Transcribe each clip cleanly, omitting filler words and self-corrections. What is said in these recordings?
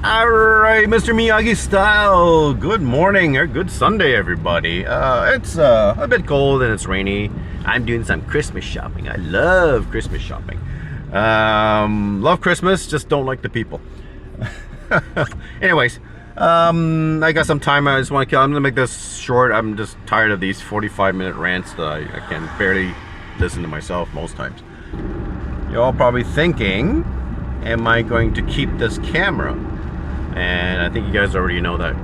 Alright, Mr. MiyagiStyle. Good morning or good Sunday, everybody. It's a bit cold and it's rainy. I'm doing some Christmas shopping. I love Christmas shopping. Love Christmas, just don't like the people. Anyways, I got some time. I'm gonna make this short. I'm just tired of these 45-minute rants that I can barely listen to myself most times. You're all probably thinking, am I going to keep this camera? And I think you guys already know that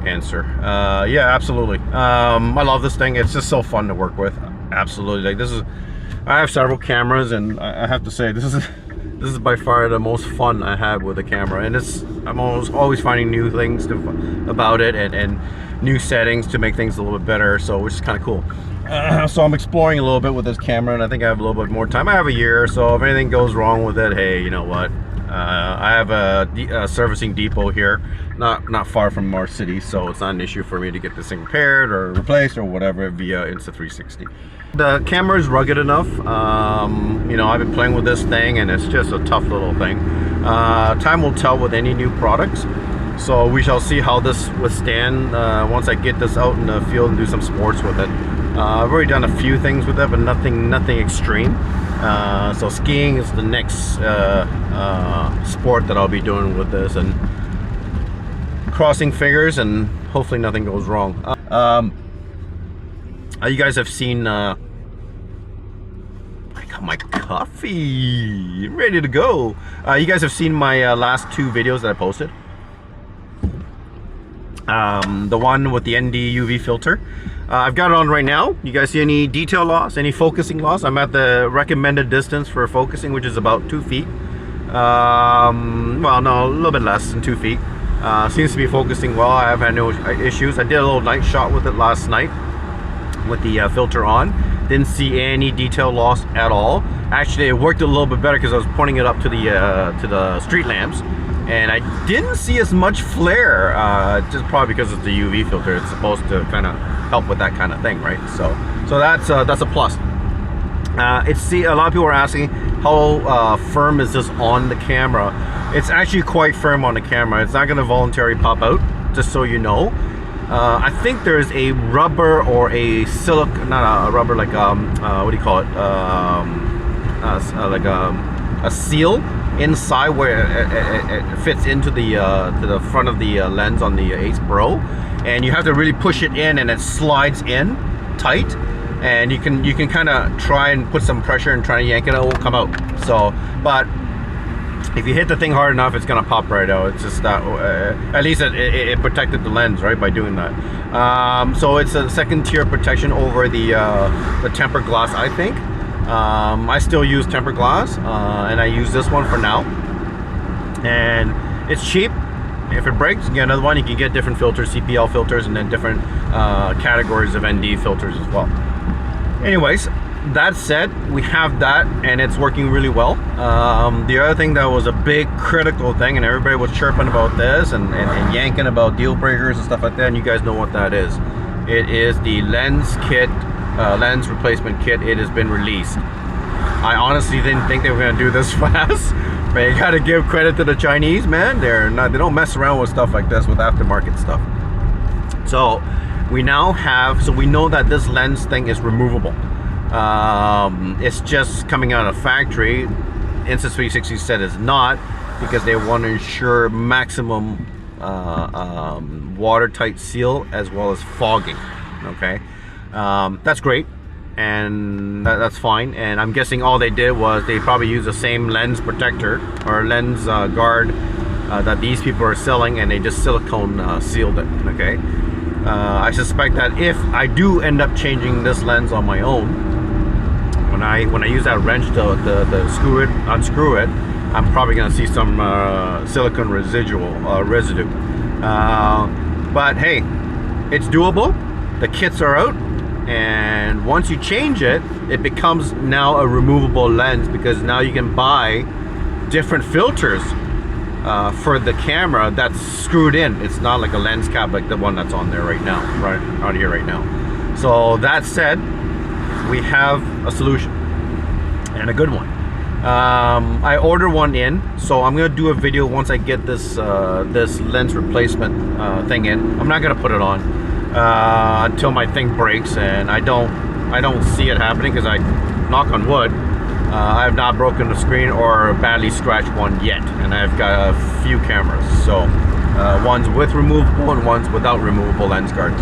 answer. Yeah, absolutely. I love this thing. It's just so fun to work with. Absolutely. Like I have several cameras, and I have to say this is by far the most fun I have with a camera. And I'm always finding new things about it and new settings to make things a little bit better. So which is kind of cool. So I'm exploring a little bit with this camera, and I think I have a little bit more time. I have a year, so if anything goes wrong with it, hey, you know what? I have a servicing depot here, not far from our city, so it's not an issue for me to get this thing repaired or replaced or whatever via Insta360. The camera is rugged enough. You know, I've been playing with this thing, and it's just a tough little thing. Time will tell with any new products. So we shall see how this withstand once I get this out in the field and do some sports with it. I've already done a few things with it, but nothing extreme. So skiing is the next sport that I'll be doing with this, and crossing fingers and hopefully nothing goes wrong. You guys have seen I got my coffee ready to go. You guys have seen my last two videos that I posted. The one with the ND UV filter. I've got it on right now. You guys see any detail loss, any focusing loss? I'm at the recommended distance for focusing, which is about 2 feet. Well, no, a little bit less than 2 feet. Seems to be focusing well. I haven't had no issues. I did a little night shot with it last night with the filter on. Didn't see any detail loss at all. Actually, it worked a little bit better because I was pointing it up to the street lamps, and I didn't see as much flare, just probably because it's the UV filter. It's supposed to kind of help with that kind of thing, right? So that's a plus. A lot of people are asking how firm is this on the camera. It's actually quite firm on the camera. It's not going to voluntarily pop out, just so you know. I think there's a rubber or a silicone, not a rubber, like what do you call it? Like a seal inside where it fits into the to the front of the lens on the Ace Pro, and you have to really push it in, and it slides in tight, and you can kind of try and put some pressure and try to yank it. It won't come out. So, but if you hit the thing hard enough, it's gonna pop right out. It's just that at least it protected the lens, right, by doing that. So it's a second tier protection over the tempered glass, I think. I still use tempered glass, and I use this one for now, and it's cheap. If it breaks, you get another one. You can get different filters, CPL filters, and then different categories of ND filters as well. Anyways, that said, we have that, and it's working really well. The other thing that was a big critical thing, and everybody was chirping about this and yanking about deal breakers and stuff like that, and you guys know what that is. It is the lens kit. Lens replacement kit. It has been released. I honestly didn't think they were going to do this fast, but you got to give credit to the Chinese, man. They don't mess around with stuff like this, with aftermarket stuff. So we now have, so we know that this lens thing is removable. It's just coming out of factory. Insta360 said it's not, because they want to ensure maximum watertight seal as well as fogging. Okay. That's great, and that's fine. And I'm guessing all they did was they probably used the same lens protector or lens guard that these people are selling, and they just silicone sealed it. Okay. I suspect that if I do end up changing this lens on my own, when I use that wrench to unscrew it, I'm probably going to see some silicone residue. But hey, it's doable. The kits are out. And once you change it, it becomes now a removable lens, because now you can buy different filters for the camera that's screwed in. It's not like a lens cap like the one that's on there right now, right on here right now. So that said, we have a solution, and a good one. I ordered one in, so I'm gonna do a video once I get this this lens replacement thing in. I'm not gonna put it on until my thing breaks, and I don't see it happening, because I, knock on wood, I have not broken the screen or badly scratched one yet, and I've got a few cameras, so ones with removable and ones without removable lens guards.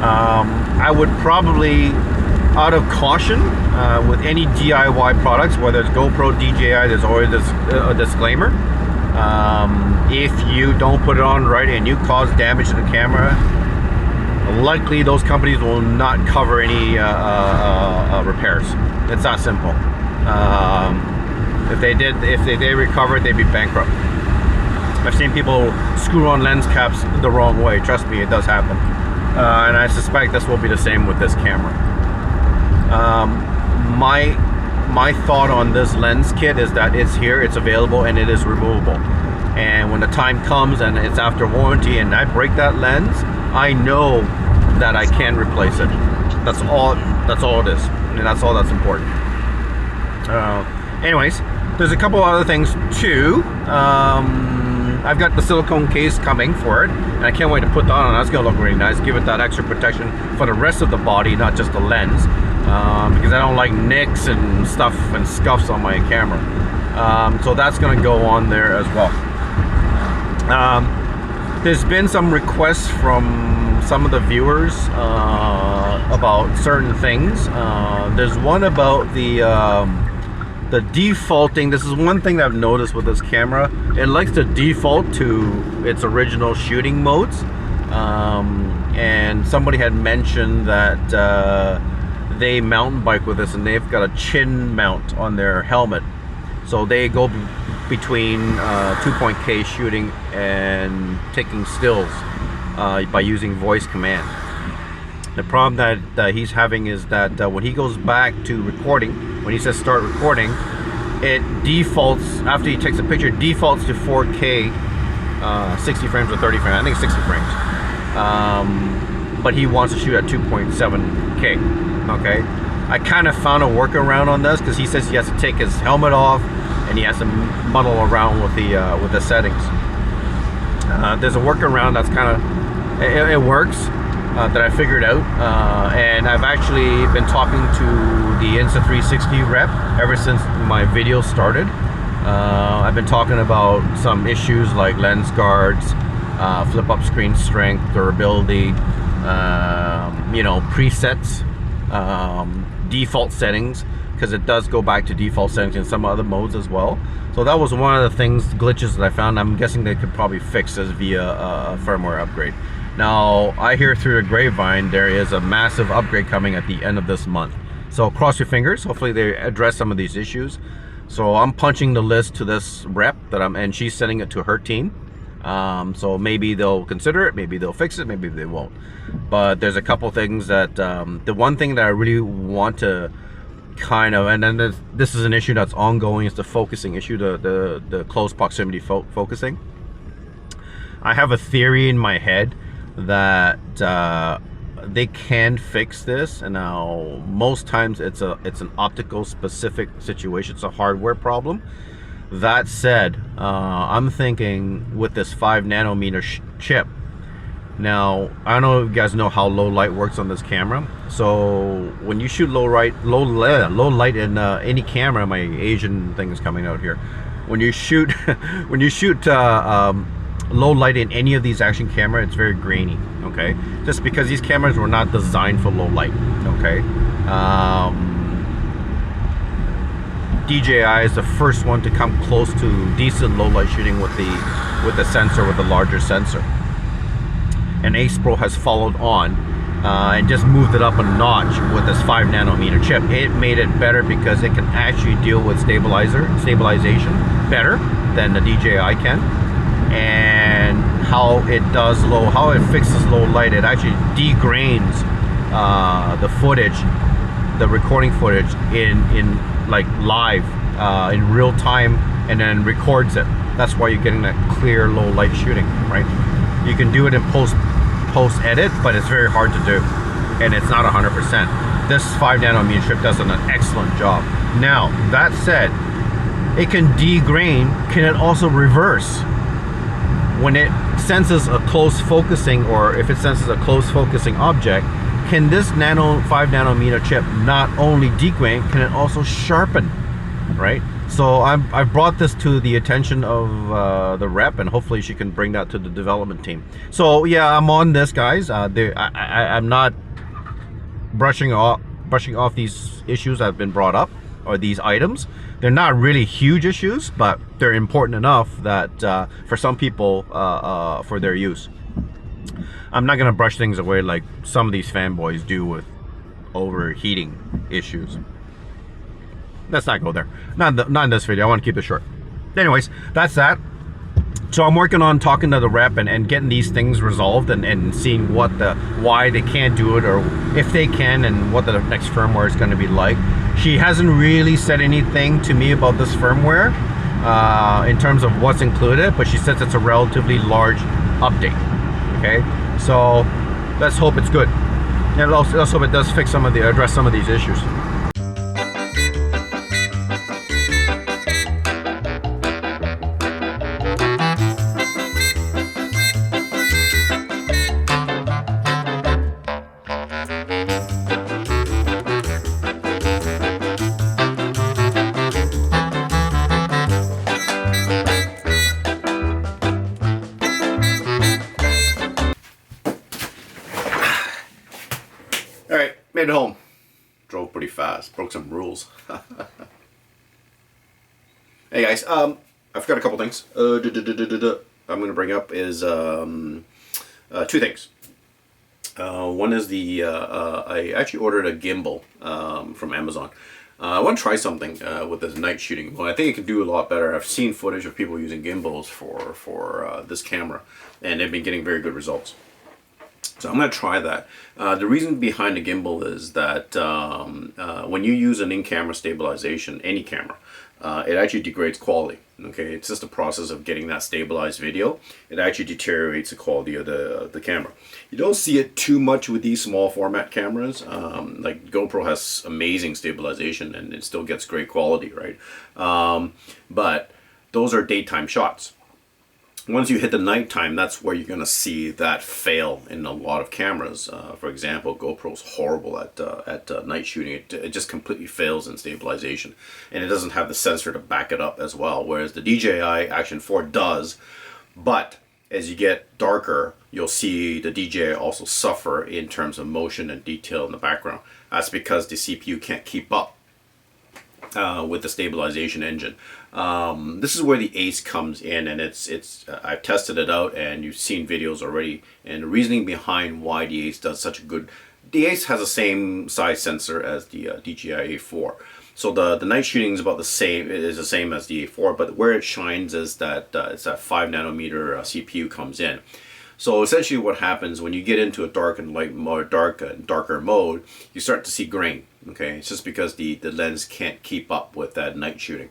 I would probably, out of caution, with any DIY products, whether it's GoPro, DJI, there's always a disclaimer. If you don't put it on right and you cause damage to the camera, likely those companies will not cover any repairs. It's that simple. If they recovered, they'd be bankrupt. I've seen people screw on lens caps the wrong way. Trust me, it does happen. And I suspect this will be the same with this camera. My thought on this lens kit is that it's here, it's available, and it is removable. And when the time comes and it's after warranty and I break that lens, I know that I can replace it. That's all it is, and that's all that's important. Anyways, there's a couple other things too. I've got the silicone case coming for it, and I can't wait to put that on. That's gonna look really nice, give it that extra protection for the rest of the body, not just the lens, because I don't like nicks and stuff and scuffs on my camera. So that's gonna go on there as well. There's been some requests from some of the viewers about certain things. There's one about the defaulting. This is one thing that I've noticed with this camera. It likes to default to its original shooting modes. And somebody had mentioned that they mountain bike with this, and they've got a chin mount on their helmet. So they go between 2-point K shooting and taking stills by using voice command. The problem that he's having is that when he goes back to recording, when he says start recording, it defaults, after he takes a picture, defaults to 4K, 60 frames or 30 frames. I think 60 frames. But he wants to shoot at 2.7K. Okay, I kind of found a workaround on this, because he says he has to take his helmet off and he has to muddle around with the settings. There's a workaround that's kind of, it works, that I figured out, and I've actually been talking to the Insta360 rep ever since my video started. I've been talking about some issues like lens guards, flip up screen strength, durability, you know, presets, default settings, because it does go back to default settings in some other modes as well. So that was one of the things, glitches that I found. I'm guessing they could probably fix this via a firmware upgrade. Now, I hear through the grapevine there is a massive upgrade coming at the end of this month. So cross your fingers, hopefully they address some of these issues. So I'm punching the list to this rep and she's sending it to her team. So maybe they'll consider it, maybe they'll fix it, maybe they won't. But there's a couple things that, the one thing that I really want to kind of, and then this is an issue that's ongoing, is the focusing issue, the close proximity focusing. I have a theory in my head that they can fix this, and now most times it's an optical specific situation, it's a hardware problem. That said, I'm thinking with this 5 nanometer chip. Now, I don't know if you guys know how low light works on this camera. So when you shoot low light in any camera, my Asian thing is coming out here. When you shoot low light in any of these action camera, it's very grainy. Okay, just because these cameras were not designed for low light. Okay. DJI is the first one to come close to decent low light shooting with the sensor, with the larger sensor. And Ace Pro has followed on and just moved it up a notch with this 5 nanometer chip. It made it better because it can actually deal with stabilization better than the DJI can. And how it fixes low light, it actually degrains the footage, the recording footage in like live, in real time, and then records it. That's why you're getting that clear low light shooting, right? You can do it in post edit, but it's very hard to do, and it's not 100%. This 5 nanometer chip does an excellent job. Now, that said, it can degrain. Can it also reverse? When it senses a close focusing, or if it senses a close focusing object, can this 5 nanometer chip not only degrain, can it also sharpen, right? So I've brought this to the attention of the rep, and hopefully she can bring that to the development team. So yeah, I'm on this, guys. I'm not brushing off these issues that have been brought up, or these items. They're not really huge issues, but they're important enough that for some people, for their use. I'm not gonna brush things away like some of these fanboys do with overheating issues. Let's not go there. Not in this video. I want to keep it short. Anyways, that's that. So I'm working on talking to the rep and getting these things resolved, and seeing why they can't do it, or if they can, and what the next firmware is going to be like. She hasn't really said anything to me about this firmware in terms of what's included, but she says it's a relatively large update. Okay, so let's hope it's good, and let's hope it does address some of these issues. Alright, made it home. Drove pretty fast, broke some rules. Hey guys, I've got a couple things I'm going to bring up is two things. One is I actually ordered a gimbal from Amazon. I want to try something with this night shooting. Well, I think it can do a lot better. I've seen footage of people using gimbals for this camera, and they've been getting very good results. So I'm going to try that. The reason behind the gimbal is that when you use an in-camera stabilization, any camera, it actually degrades quality. Okay, it's just a process of getting that stabilized video. It actually deteriorates the quality of the camera. You don't see it too much with these small format cameras. Like GoPro has amazing stabilization and it still gets great quality, right? But those are daytime shots. Once you hit the nighttime, that's where you're going to see that fail in a lot of cameras. For example, GoPro's horrible at night shooting. It just completely fails in stabilization, and it doesn't have the sensor to back it up as well, whereas the DJI Action 4 does. But as you get darker, you'll see the DJI also suffer in terms of motion and detail in the background. That's because the CPU can't keep up with the stabilization engine. This is where the Ace comes in, and I've tested it out, and you've seen videos already, and the reasoning behind why the Ace does such a good. The Ace has the same size sensor as the DJI A4, so the night shooting is about the same. It is the same as the A4, but where it shines is that it's that 5 nanometer CPU comes in. So essentially what happens when you get into a dark and light mode, darker mode, you start to see grain. Okay, it's just because the lens can't keep up with that night shooting.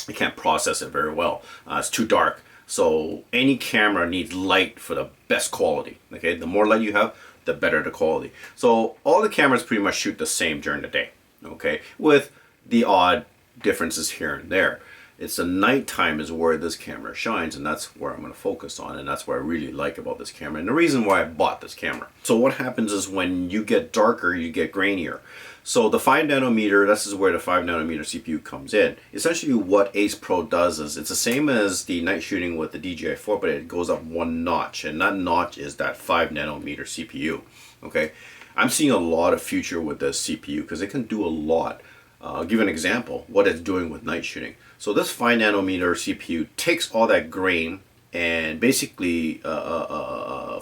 It can't process it very well. It's too dark. So any camera needs light for the best quality. Okay, the more light you have, the better the quality. So all the cameras pretty much shoot the same during the day. Okay, with the odd differences here and there. It's the nighttime is where this camera shines, and that's where I'm going to focus on, and that's what I really like about this camera, and the reason why I bought this camera. So what happens is when you get darker, you get grainier. So the 5 nanometer, this is where the 5 nanometer CPU comes in. Essentially what Ace Pro does is it's the same as the night shooting with the DJI 4, but it goes up one notch, and that notch is that 5 nanometer CPU. Okay, I'm seeing a lot of future with this CPU because it can do a lot. I'll give you an example what it's doing with night shooting. So this 5 nanometer CPU takes all that grain and basically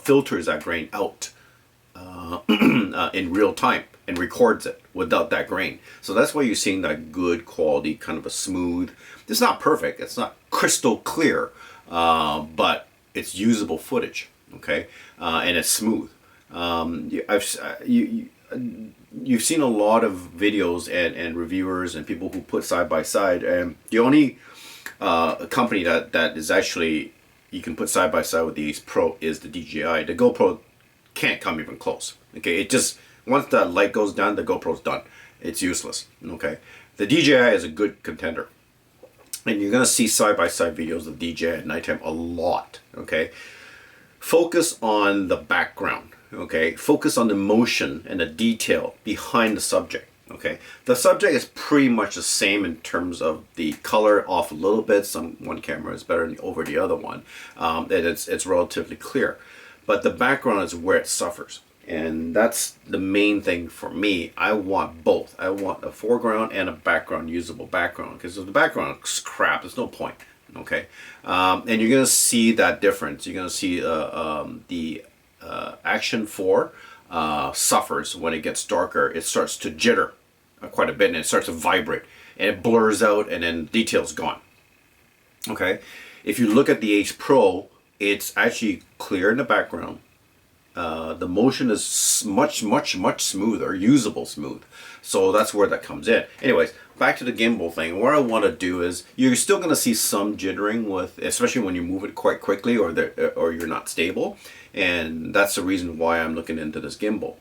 filters that grain out in real time and records it without that grain. So that's why you're seeing that good quality, kind of a smooth. It's not perfect, it's not crystal clear, but it's usable footage. Okay, and it's smooth. You've seen a lot of videos and reviewers and people who put side by side, and the only company that is actually you can put side by side with the Ace Pro is the DJI. The GoPro can't come even close. Okay, it just once that light goes down, the GoPro's done. It's useless. Okay, The DJI is a good contender. And you're going to see side-by-side videos of DJI at nighttime a lot, okay? Focus on the background, okay? Focus on the motion and the detail behind the subject, okay? The subject is pretty much the same in terms of the color off a little bit. One camera is better over the other one, and it's relatively clear. But the background is where it suffers. And that's the main thing for me. I want both. I want a foreground and a background, usable background. Because if the background is crap, there's no point. Okay, and you're gonna see that difference. You're gonna see the Action 4 suffers when it gets darker. It starts to jitter quite a bit, and it starts to vibrate, and it blurs out, and then detail's gone. Okay, if you look at the Ace Pro, it's actually clear in the background. The motion is much smoother, usable smooth. So that's where that comes in. Anyways, back to the gimbal thing. What I want to do is, you're still going to see some jittering with, especially when you move it quite quickly or you're not stable. And that's the reason why I'm looking into this gimbal.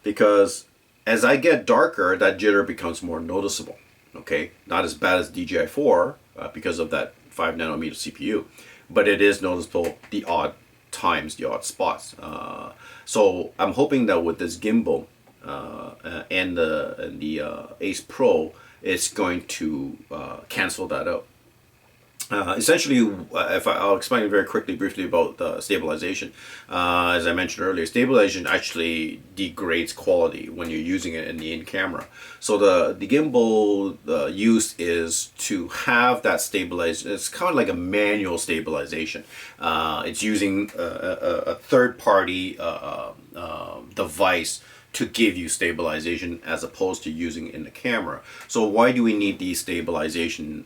Because as I get darker, that jitter becomes more noticeable. Okay, not as bad as DJI 4 because of that 5nm CPU, but it is noticeable the odd times, the odd spots. So I'm hoping that with this gimbal and the Ace Pro, it's going to cancel that out. Essentially, I'll explain very briefly about stabilization. As I mentioned earlier, stabilization actually degrades quality when you're using it in the in-camera. So the gimbal use is to have that stabilization. It's kind of like a manual stabilization. It's using a third-party device to give you stabilization as opposed to using it in the camera. So why do we need these stabilization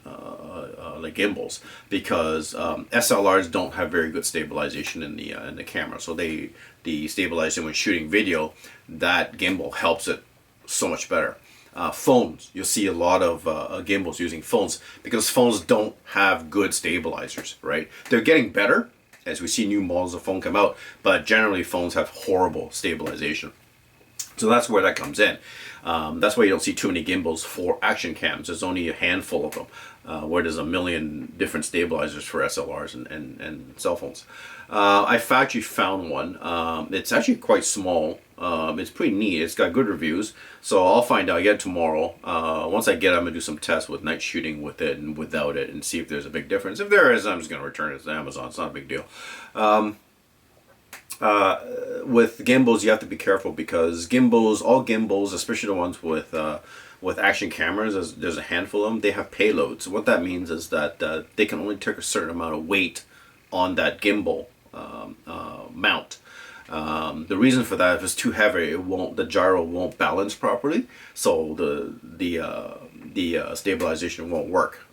like gimbals? Because SLRs don't have very good stabilization in the camera. So the stabilization when shooting video, that gimbal helps it so much better. Phones, you'll see a lot of gimbals using phones because phones don't have good stabilizers, right? They're getting better as we see new models of phone come out, but generally phones have horrible stabilization. So that's where that comes in. That's why you don't see too many gimbals for action cams. There's only a handful of them, where there's a million different stabilizers for SLRs and cell phones. I actually found one. It's actually quite small. It's pretty neat. It's got good reviews. So I'll find out. I get it tomorrow. Once I get it, I'm going to do some tests with night shooting with it and without it and see if there's a big difference. If there is, I'm just going to return it to Amazon. It's not a big deal. With gimbals, you have to be careful because all gimbals, especially the ones with action cameras, there's a handful of them, they have payloads. What that means is that they can only take a certain amount of weight on that gimbal mount. The reason for that, if it's too heavy, the gyro won't balance properly, so the stabilization won't work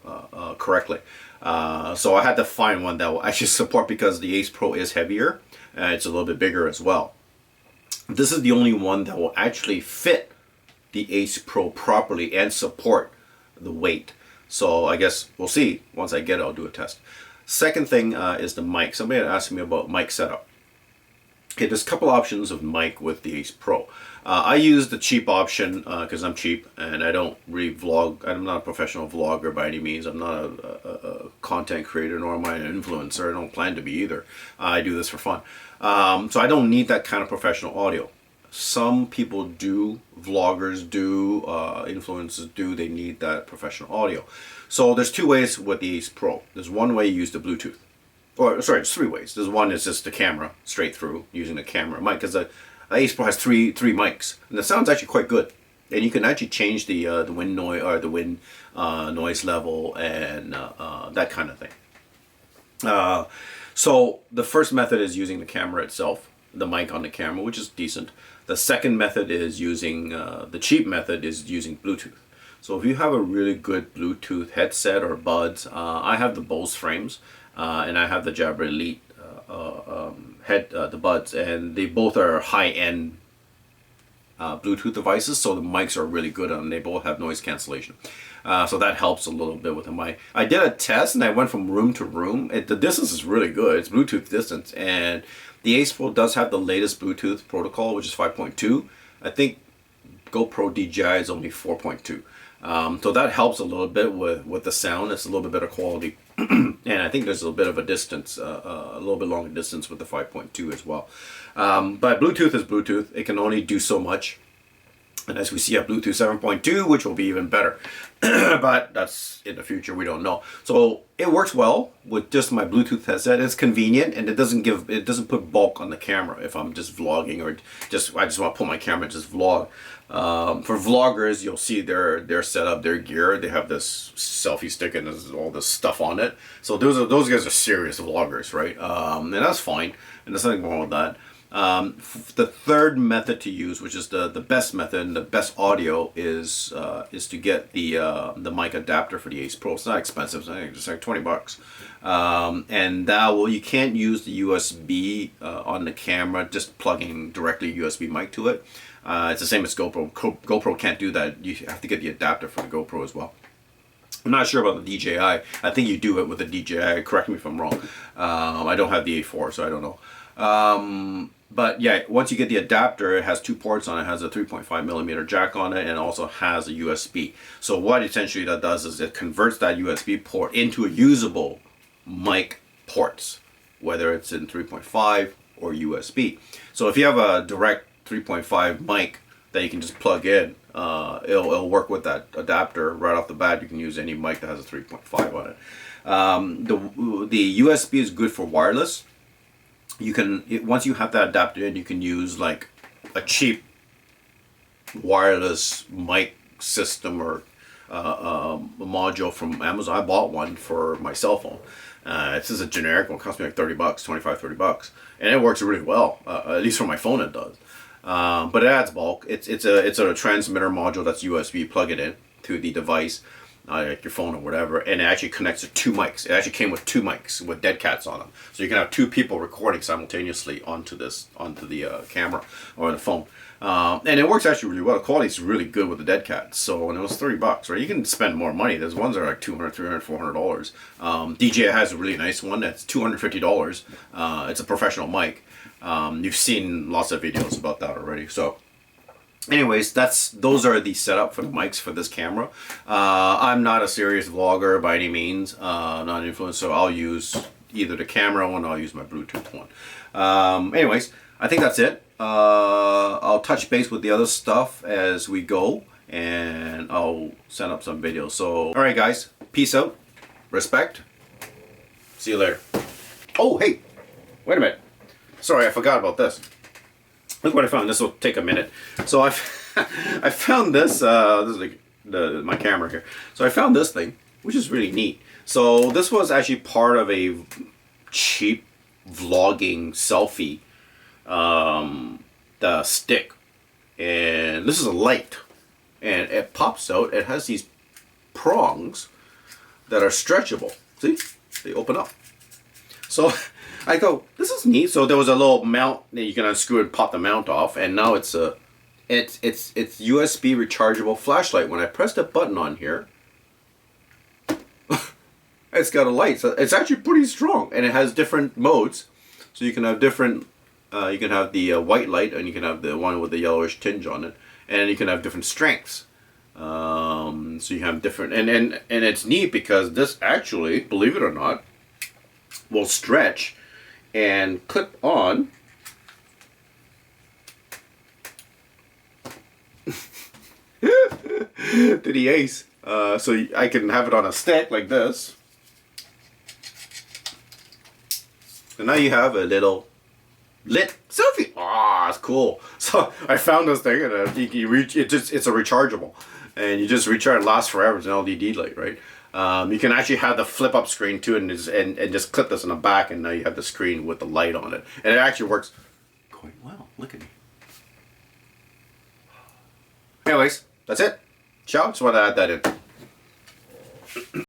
correctly. So I had to find one that will actually support, because the Ace Pro is heavier. It's a little bit bigger as well. This is the only one that will actually fit the Ace Pro properly and support the weight. So I guess we'll see. Once I get it, I'll do a test. Second thing is the mic. Somebody had asked me about mic setup. Okay, there's a couple options of mic with the Ace Pro. I use the cheap option because I'm cheap and I don't really vlog. I'm not a professional vlogger by any means. I'm not a content creator, nor am I an influencer. I don't plan to be either. I do this for fun. So I don't need that kind of professional audio. Some people do, vloggers do, influencers do, they need that professional audio. So there's two ways with the Ace Pro. There's one way you use the Bluetooth. Or sorry, there's three ways. There's one is just the camera, straight through, using the camera mic, because the Ace Pro has three mics, and the sound's actually quite good. And you can actually change the wind noise or the wind noise level and that kind of thing. So the first method is using the camera itself, the mic on the camera, which is decent. The second method is using the cheap method is using Bluetooth. So if you have a really good Bluetooth headset or buds, I have the Bose frames. And I have the Jabra Elite the buds, and they both are high-end Bluetooth devices, so the mics are really good on them. They both have noise cancellation, so that helps a little bit with the mic. I did a test and I went from room to room. The distance is really good. It's Bluetooth distance, and the Ace Pro does have the latest Bluetooth protocol, which is 5.2. I think GoPro DJI is only 4.2. So that helps a little bit with the sound. It's a little bit better quality. And I think there's a little bit of a distance, a little bit longer distance with the 5.2 as well. But Bluetooth is Bluetooth. It can only do so much. And as we see, at Bluetooth 7.2, which will be even better. But that's in the future, we don't know. So it works well with just my Bluetooth headset. It's convenient, and it doesn't put bulk on the camera if I'm just vlogging, or I just want to pull my camera and just vlog. For vloggers, you'll see their setup, their gear. They have this selfie stick and there's all this stuff on it. So those guys are serious vloggers, right? And that's fine, and there's nothing wrong with that. The third method to use, which is the best method and the best audio, is to get the mic adapter for the Ace Pro. It's not expensive. It's like $20. And you can't use the USB on the camera, just plugging directly USB mic to it. It's the same as GoPro. GoPro can't do that. You have to get the adapter for the GoPro as well. I'm not sure about the DJI. I think you do it with the DJI. Correct me if I'm wrong. I don't have the A4, so I don't know. But yeah, once you get the adapter, it has 2 ports on it. It has a 3.5mm jack on it, and also has a USB. So what essentially that does is it converts that USB port into a usable mic ports, whether it's in 3.5 or USB. So if you have a direct 3.5 mic that you can just plug in, it'll work with that adapter right off the bat. You can use any mic that has a 3.5 on it. The USB is good for wireless. You can, once you have that adapter in, you can use like a cheap wireless mic system or a module from Amazon. I bought one for my cell phone. It's just a generic one. It cost me like $30, $25-$30, and it works really well. At least for my phone, it does. But it adds bulk. It's a transmitter module that's USB. Plug it in to the device, like your phone or whatever, and it actually connects to 2 mics. It actually came with 2 mics with dead cats on them, so you can have 2 people recording simultaneously onto the camera or the phone. And it works actually really well. The quality is really good with the dead cats. So, and it was $30, right? You can spend more money. There's ones that are like $200, $300, $400. DJI has a really nice one that's $250. It's a professional mic. You've seen lots of videos about that already. So anyways, those are the setup for the mics for this camera. I'm not a serious vlogger by any means, not an influencer, so I'll use either the camera one or I'll use my Bluetooth one. Anyways, I think that's it. I'll touch base with the other stuff as we go, and I'll send up some videos. So, alright guys, peace out, respect, see you later. Oh, hey, wait a minute. Sorry, I forgot about this. Look what I found. This will take a minute. So I found this. This is like my camera here. So I found this thing, which is really neat. So this was actually part of a cheap vlogging selfie the stick, and this is a light, and it pops out. It has these prongs that are stretchable. See, they open up. So I go, this is neat. So there was a little mount that you can unscrew and pop the mount off, and now it's USB rechargeable flashlight. When I press the button on here, it's got a light. So it's actually pretty strong, and it has different modes. So you can have different. You can have the white light, and you can have the one with the yellowish tinge on it, and you can have different strengths. So you have different, and it's neat because this actually, believe it or not, will stretch and clip on to the Ace. So I can have it on a stick like this. And now you have a little lit selfie. Ah, it's cool. So I found this thing, and you reach it. It's a rechargeable, and you just recharge. It lasts forever. It's an LED light, right? You can actually have the flip up screen too, and just clip this in the back, and now you have the screen with the light on it, and it actually works quite well. Look at me. Anyways, that's it. Ciao. Just want to add that in.